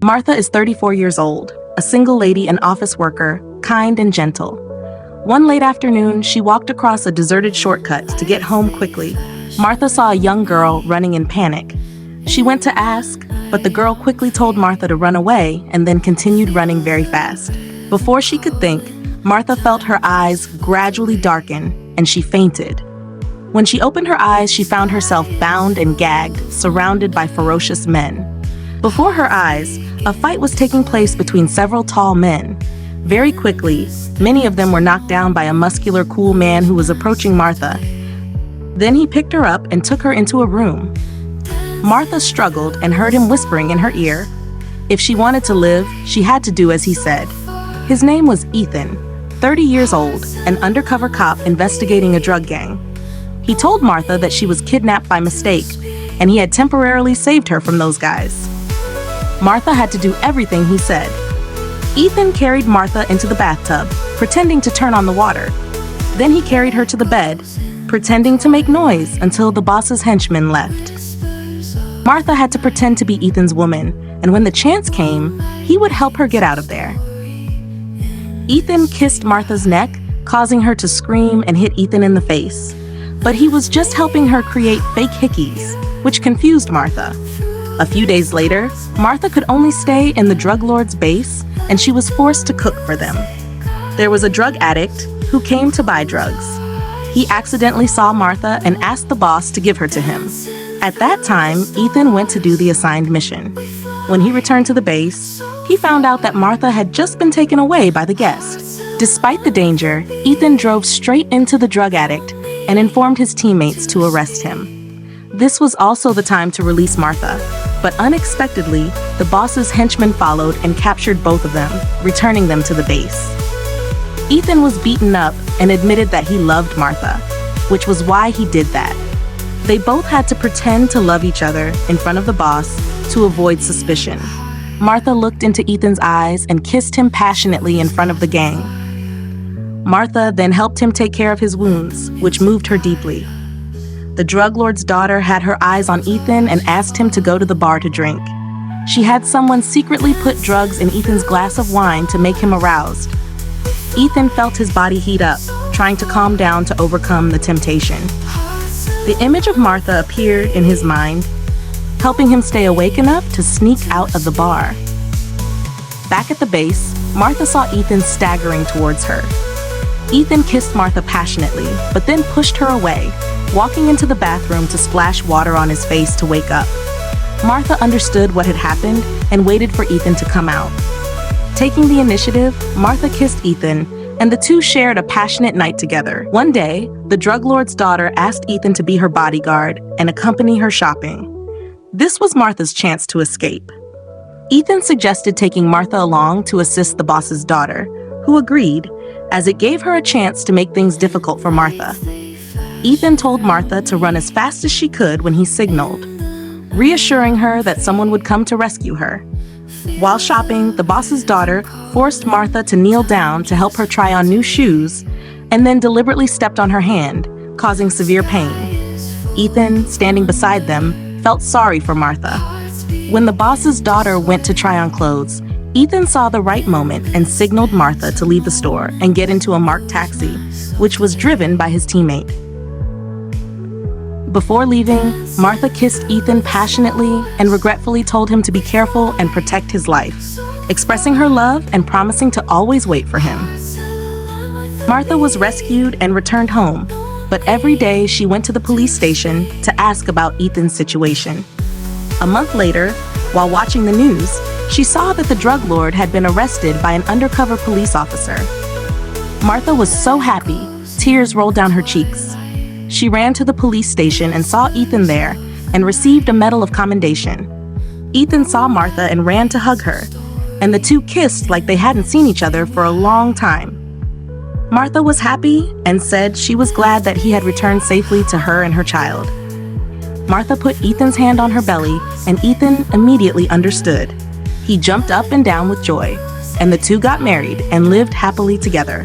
Martha is 34 years old, a single lady and office worker, kind and gentle. One late afternoon, she walked across a deserted shortcut to get home quickly. Martha saw a young girl running in panic. She went to ask, but the girl quickly told Martha to run away and then continued running very fast. Before she could think, Martha felt her eyes gradually darken and she fainted. When she opened her eyes, she found herself bound and gagged, surrounded by ferocious men. Before her eyes, a fight was taking place between several tall men. Very quickly, many of them were knocked down by a muscular, cool man who was approaching Martha. Then he picked her up and took her into a room. Martha struggled and heard him whispering in her ear. If she wanted to live, she had to do as he said. His name was Ethan, 30 years old, an undercover cop investigating a drug gang. He told Martha that she was kidnapped by mistake, and he had temporarily saved her from those guys. Martha had to do everything he said. Ethan carried Martha into the bathtub, pretending to turn on the water. Then he carried her to the bed, pretending to make noise until the boss's henchmen left. Martha had to pretend to be Ethan's woman, and when the chance came, he would help her get out of there. Ethan kissed Martha's neck, causing her to scream and hit Ethan in the face. But he was just helping her create fake hickeys, which confused Martha. A few days later, Martha could only stay in the drug lord's base, and she was forced to cook for them. There was a drug addict who came to buy drugs. He accidentally saw Martha and asked the boss to give her to him. At that time, Ethan went to do the assigned mission. When he returned to the base, he found out that Martha had just been taken away by the guest. Despite the danger, Ethan drove straight into the drug addict and informed his teammates to arrest him. This was also the time to release Martha, but unexpectedly, the boss's henchmen followed and captured both of them, returning them to the base. Ethan was beaten up and admitted that he loved Martha, which was why he did that. They both had to pretend to love each other in front of the boss to avoid suspicion. Martha looked into Ethan's eyes and kissed him passionately in front of the gang. Martha then helped him take care of his wounds, which moved her deeply. The drug lord's daughter had her eyes on Ethan and asked him to go to the bar to drink. She had someone secretly put drugs in Ethan's glass of wine to make him aroused. Ethan felt his body heat up, trying to calm down to overcome the temptation. The image of Martha appeared in his mind, helping him stay awake enough to sneak out of the bar. Back at the base, Martha saw Ethan staggering towards her. Ethan kissed Martha passionately, but then pushed her away, walking into the bathroom to splash water on his face to wake up. Martha understood what had happened and waited for Ethan to come out. Taking the initiative, Martha kissed Ethan, and the two shared a passionate night together. One day, the drug lord's daughter asked Ethan to be her bodyguard and accompany her shopping. This was Martha's chance to escape. Ethan suggested taking Martha along to assist the boss's daughter, who agreed, as it gave her a chance to make things difficult for Martha. Ethan told Martha to run as fast as she could when he signaled, reassuring her that someone would come to rescue her. While shopping, the boss's daughter forced Martha to kneel down to help her try on new shoes, and then deliberately stepped on her hand, causing severe pain. Ethan, standing beside them, felt sorry for Martha. When the boss's daughter went to try on clothes, Ethan saw the right moment and signaled Martha to leave the store and get into a marked taxi, which was driven by his teammate. Before leaving, Martha kissed Ethan passionately and regretfully told him to be careful and protect his life, expressing her love and promising to always wait for him. Martha was rescued and returned home, but every day she went to the police station to ask about Ethan's situation. A month later, while watching the news, she saw that the drug lord had been arrested by an undercover police officer. Martha was so happy, tears rolled down her cheeks. She ran to the police station and saw Ethan there and received a medal of commendation. Ethan saw Martha and ran to hug her, and the two kissed like they hadn't seen each other for a long time. Martha was happy and said she was glad that he had returned safely to her and her child. Martha put Ethan's hand on her belly, and Ethan immediately understood. He jumped up and down with joy, and the two got married and lived happily together.